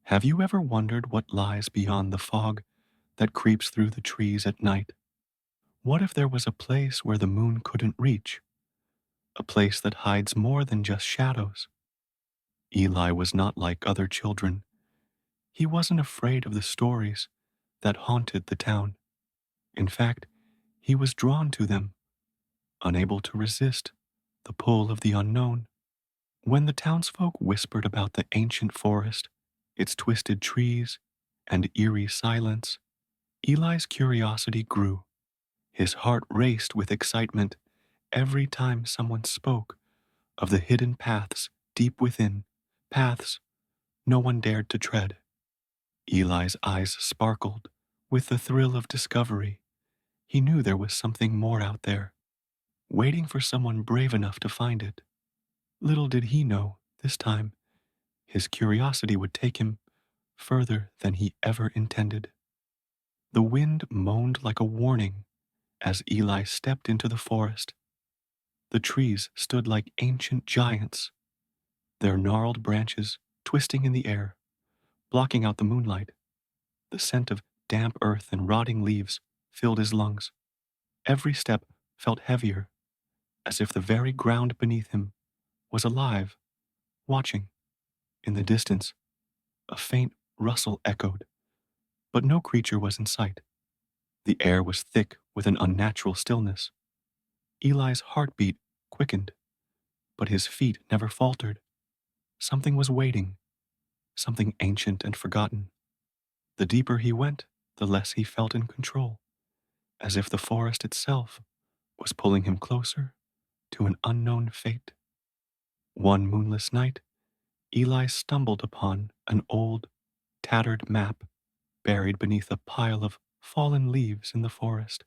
Have you ever wondered what lies beyond the fog that creeps through the trees at night? What if there was a place where the moon couldn't reach? A place that hides more than just shadows? Eli was not like other children. He wasn't afraid of the stories that haunted the town. In fact, he was drawn to them, unable to resist the pull of the unknown. When the townsfolk whispered about the ancient forest, its twisted trees, and eerie silence, Eli's curiosity grew. His heart raced with excitement every time someone spoke of the hidden paths deep within, paths no one dared to tread. Eli's eyes sparkled with the thrill of discovery. He knew there was something more out there, waiting for someone brave enough to find it. Little did he know, this time, his curiosity would take him further than he ever intended. The wind moaned like a warning as Eli stepped into the forest. The trees stood like ancient giants, their gnarled branches twisting in the air, blocking out the moonlight. The scent of damp earth and rotting leaves filled his lungs. Every step felt heavier, as if the very ground beneath him was alive, watching. In the distance, a faint rustle echoed, but no creature was in sight. The air was thick with an unnatural stillness. Eli's heartbeat quickened, but his feet never faltered. Something was waiting, something ancient and forgotten. The deeper he went, the less he felt in control, as if the forest itself was pulling him closer to an unknown fate. One moonless night, Eli stumbled upon an old, tattered map buried beneath a pile of fallen leaves in the forest.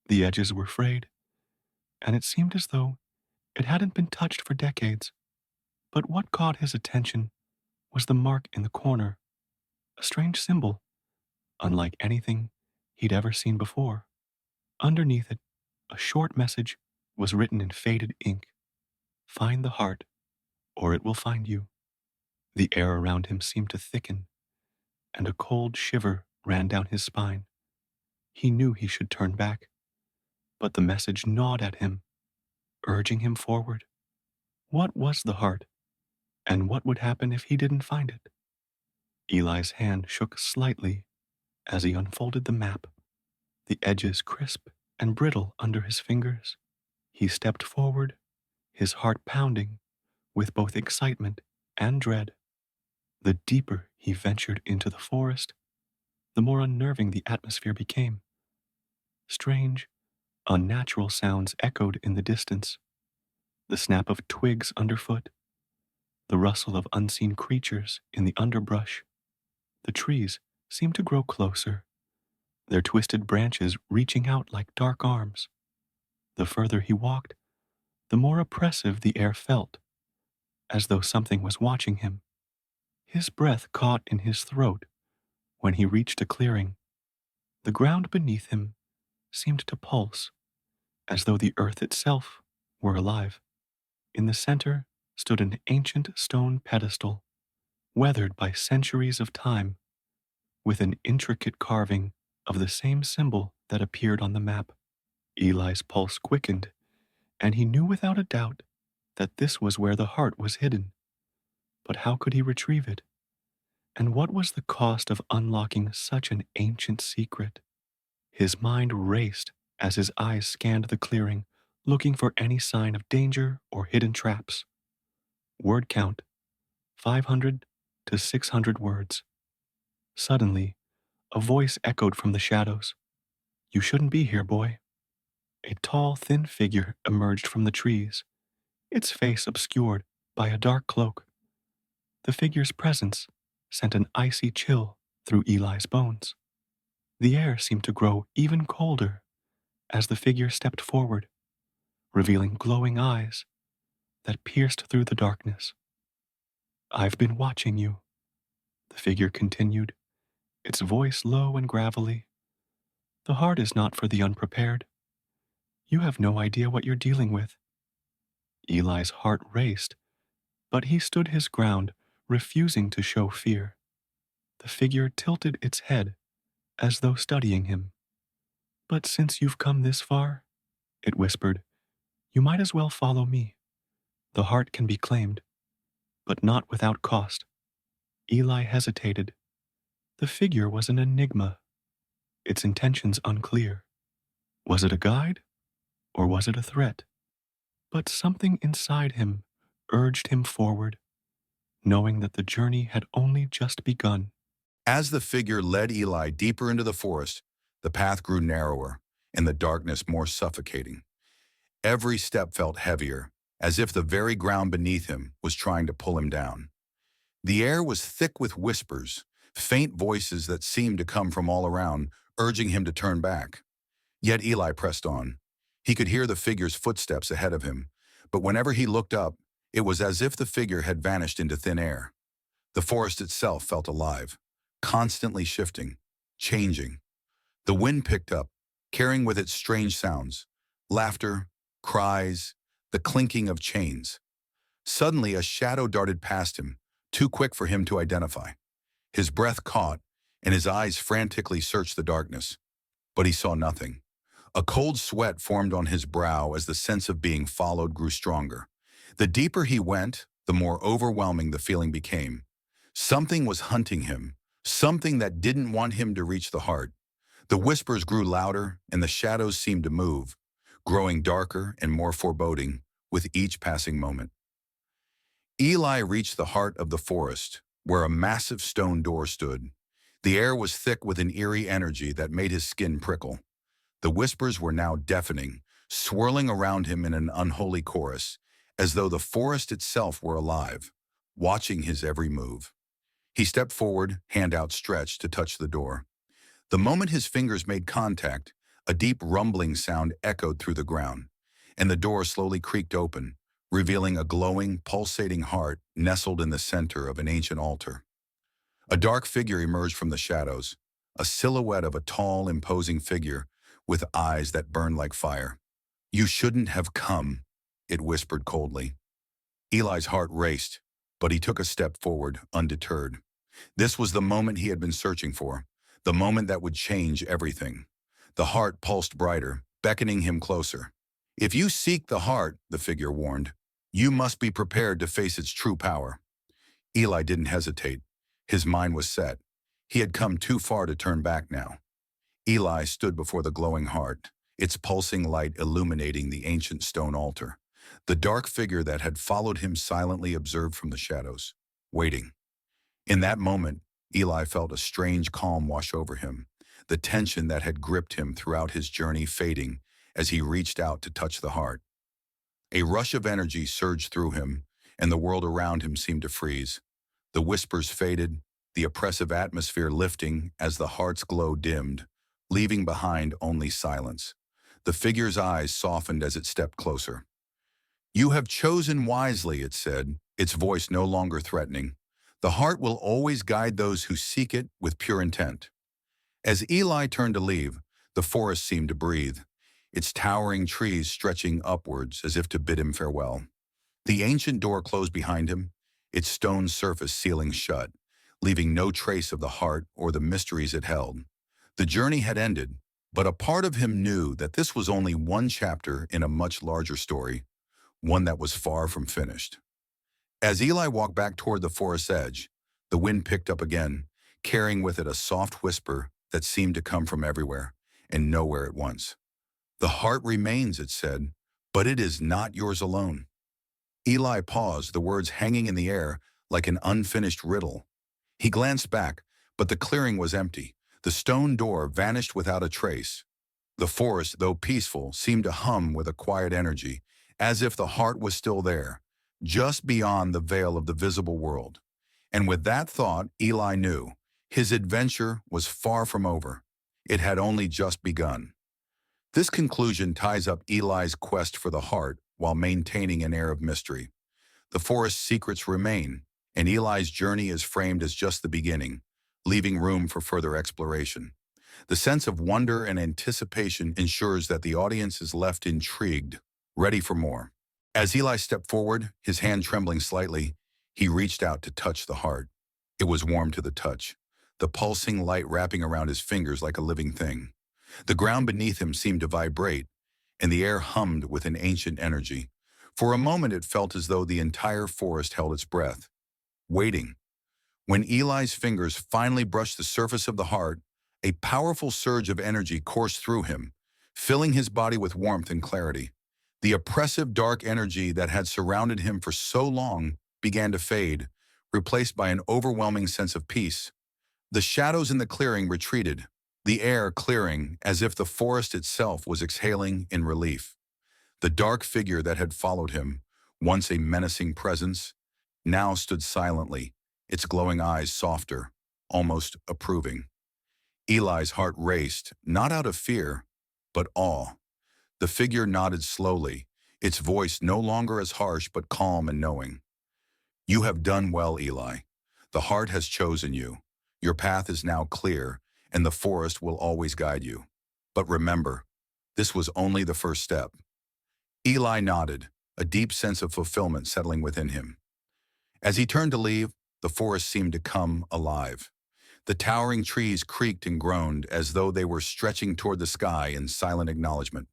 The edges were frayed, and it seemed as though it hadn't been touched for decades. But what caught his attention was the mark in the corner, a strange symbol, unlike anything he'd ever seen before. Underneath it, a short message was written in faded ink: "Find the heart, or it will find you." The air around him seemed to thicken, and a cold shiver ran down his spine. He knew he should turn back, but the message gnawed at him, urging him forward. What was the heart, and what would happen if he didn't find it? Eli's hand shook slightly as he unfolded the map, the edges crisp and brittle under his fingers. He stepped forward, his heart pounding with both excitement and dread. The deeper he ventured into the forest, the more unnerving the atmosphere became. Strange, unnatural sounds echoed in the distance: the snap of twigs underfoot, the rustle of unseen creatures in the underbrush. The trees seemed to grow closer, their twisted branches reaching out like dark arms. The further he walked, the more oppressive the air felt, as though something was watching him. His breath caught in his throat when he reached a clearing. The ground beneath him seemed to pulse, as though the earth itself were alive. In the center stood an ancient stone pedestal, weathered by centuries of time, with an intricate carving of the same symbol that appeared on the map. Eli's pulse quickened, and he knew without a doubt that this was where the heart was hidden. But how could he retrieve it? And what was the cost of unlocking such an ancient secret? His mind raced as his eyes scanned the clearing, looking for any sign of danger or hidden traps. Word count: 500 to 600 words. Suddenly, a voice echoed from the shadows. "You shouldn't be here, boy." A tall, thin figure emerged from the trees, its face obscured by a dark cloak. The figure's presence sent an icy chill through Eli's bones. The air seemed to grow even colder as the figure stepped forward, revealing glowing eyes that pierced through the darkness. "I've been watching you," the figure continued, its voice low and gravelly. "The heart is not for the unprepared. You have no idea what you're dealing with." Eli's heart raced, but he stood his ground, refusing to show fear. The figure tilted its head as though studying him. But since you've come this far, it whispered, you might as well follow me. The heart can be claimed, but not without cost. Eli hesitated. The figure was an enigma, its intentions unclear. Was it a guide, or was it a threat? But something inside him urged him forward, knowing that the journey had only just begun. As the figure led Eli deeper into the forest, the path grew narrower and the darkness more suffocating. Every step felt heavier, as if the very ground beneath him was trying to pull him down. The air was thick with whispers, faint voices that seemed to come from all around, urging him to turn back. Yet Eli pressed on. He could hear the figure's footsteps ahead of him, but whenever he looked up, it was as if the figure had vanished into thin air. The forest itself felt alive, constantly shifting, changing. The wind picked up, carrying with it strange sounds, laughter, cries, the clinking of chains. Suddenly, a shadow darted past him, too quick for him to identify. His breath caught, and his eyes frantically searched the darkness. But he saw nothing. A cold sweat formed on his brow as the sense of being followed grew stronger. The deeper he went, the more overwhelming the feeling became. Something was hunting him, something that didn't want him to reach the heart. The whispers grew louder, and the shadows seemed to move, growing darker and more foreboding with each passing moment. Eli reached the heart of the forest, where a massive stone door stood. The air was thick with an eerie energy that made his skin prickle. The whispers were now deafening, swirling around him in an unholy chorus, as though the forest itself were alive, watching his every move. He stepped forward, hand outstretched, to touch the door. The moment his fingers made contact, a deep rumbling sound echoed through the ground, and the door slowly creaked open, revealing a glowing, pulsating heart nestled in the center of an ancient altar. A dark figure emerged from the shadows, a silhouette of a tall, imposing figure with eyes that burned like fire. "You shouldn't have come," it whispered coldly. Eli's heart raced, but he took a step forward, undeterred. This was the moment he had been searching for, the moment that would change everything. The heart pulsed brighter, beckoning him closer. "If you seek the heart," the figure warned, "you must be prepared to face its true power." Eli didn't hesitate. His mind was set. He had come too far to turn back now. Eli stood before the glowing heart, its pulsing light illuminating the ancient stone altar. The dark figure that had followed him silently observed from the shadows, waiting. In that moment, Eli felt a strange calm wash over him, the tension that had gripped him throughout his journey fading as he reached out to touch the heart. A rush of energy surged through him, and the world around him seemed to freeze. The whispers faded, the oppressive atmosphere lifting as the heart's glow dimmed, leaving behind only silence. The figure's eyes softened as it stepped closer. "You have chosen wisely," it said, its voice no longer threatening. "The heart will always guide those who seek it with pure intent." As Eli turned to leave, the forest seemed to breathe, its towering trees stretching upwards as if to bid him farewell. The ancient door closed behind him, its stone surface sealing shut, leaving no trace of the heart or the mysteries it held. The journey had ended, but a part of him knew that this was only one chapter in a much larger story, one that was far from finished. As Eli walked back toward the forest's edge, the wind picked up again, carrying with it a soft whisper that seemed to come from everywhere and nowhere at once. "The heart remains," it said, "but it is not yours alone." Eli paused, the words hanging in the air like an unfinished riddle. He glanced back, but the clearing was empty. The stone door vanished without a trace. The forest, though peaceful, seemed to hum with a quiet energy, as if the heart was still there, just beyond the veil of the visible world. And with that thought, Eli knew his adventure was far from over. It had only just begun. This conclusion ties up Eli's quest for the heart while maintaining an air of mystery. The forest's secrets remain, and Eli's journey is framed as just the beginning, leaving room for further exploration. The sense of wonder and anticipation ensures that the audience is left intrigued, ready for more. As Eli stepped forward, his hand trembling slightly, he reached out to touch the heart. It was warm to the touch. the pulsing light wrapping around his fingers like a living thing. The ground beneath him seemed to vibrate, and the air hummed with an ancient energy. For a moment it felt as though the entire forest held its breath, waiting. When Eli's fingers finally brushed the surface of the heart, a powerful surge of energy coursed through him, filling his body with warmth and clarity. The oppressive dark energy that had surrounded him for so long began to fade, replaced by an overwhelming sense of peace. The shadows in the clearing retreated, the air clearing as if the forest itself was exhaling in relief. The dark figure that had followed him, once a menacing presence, now stood silently, its glowing eyes softer, almost approving. Eli's heart raced, not out of fear, but awe. The figure nodded slowly, its voice no longer as harsh but calm and knowing. You have done well, Eli. The heart has chosen you. Your path is now clear, and the forest will always guide you. But remember, this was only the first step. Eli nodded, a deep sense of fulfillment settling within him. As he turned to leave, the forest seemed to come alive. The towering trees creaked and groaned as though they were stretching toward the sky in silent acknowledgement.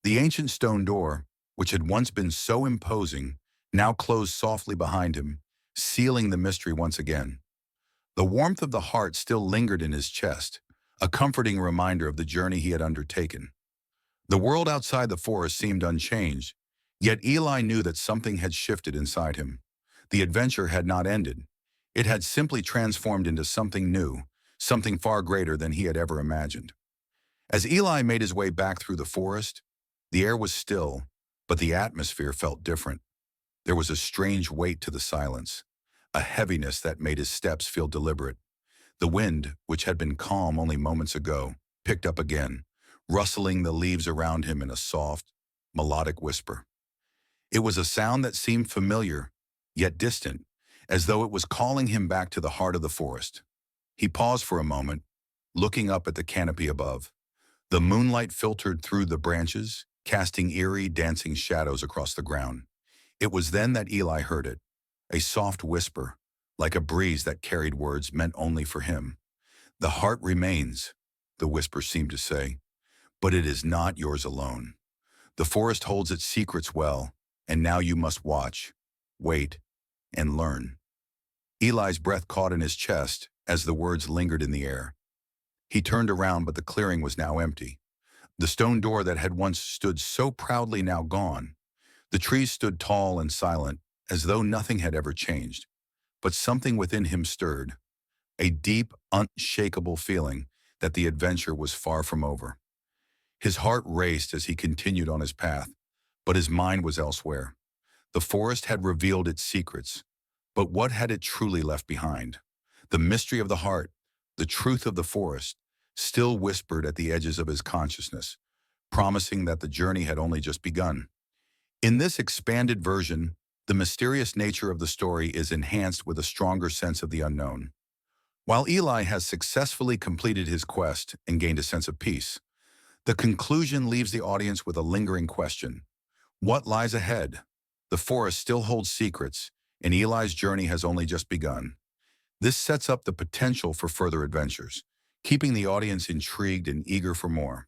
The ancient stone door, which had once been so imposing, now closed softly behind him, sealing the mystery once again. The warmth of the heart still lingered in his chest, a comforting reminder of the journey he had undertaken. The world outside the forest seemed unchanged, yet Eli knew that something had shifted inside him. The adventure had not ended. It had simply transformed into something new, something far greater than he had ever imagined. As Eli made his way back through the forest, the air was still, but the atmosphere felt different. There was a strange weight to the silence, a heaviness that made his steps feel deliberate. The wind, which had been calm only moments ago, picked up again, rustling the leaves around him in a soft, melodic whisper. It was a sound that seemed familiar, yet distant, as though it was calling him back to the heart of the forest. He paused for a moment, looking up at the canopy above. The moonlight filtered through the branches, casting eerie, dancing shadows across the ground. It was then that Eli heard it, a soft whisper, like a breeze that carried words meant only for him. The heart remains, the whisper seemed to say, but it is not yours alone. The forest holds its secrets well, and now you must watch, wait, and learn. Eli's breath caught in his chest as the words lingered in the air. He turned around, but the clearing was now empty. The stone door that had once stood so proudly now gone. The trees stood tall and silent, as though nothing had ever changed. But something within him stirred, a deep, unshakable feeling that the adventure was far from over. His heart raced as he continued on his path, but his mind was elsewhere. The forest had revealed its secrets, but what had it truly left behind? The mystery of the heart, the truth of the forest, still whispered at the edges of his consciousness, promising that the journey had only just begun. In this expanded version, the mysterious nature of the story is enhanced with a stronger sense of the unknown. While Eli has successfully completed his quest and gained a sense of peace, the conclusion leaves the audience with a lingering question. What lies ahead? The forest still holds secrets, and Eli's journey has only just begun. This sets up the potential for further adventures, keeping the audience intrigued and eager for more.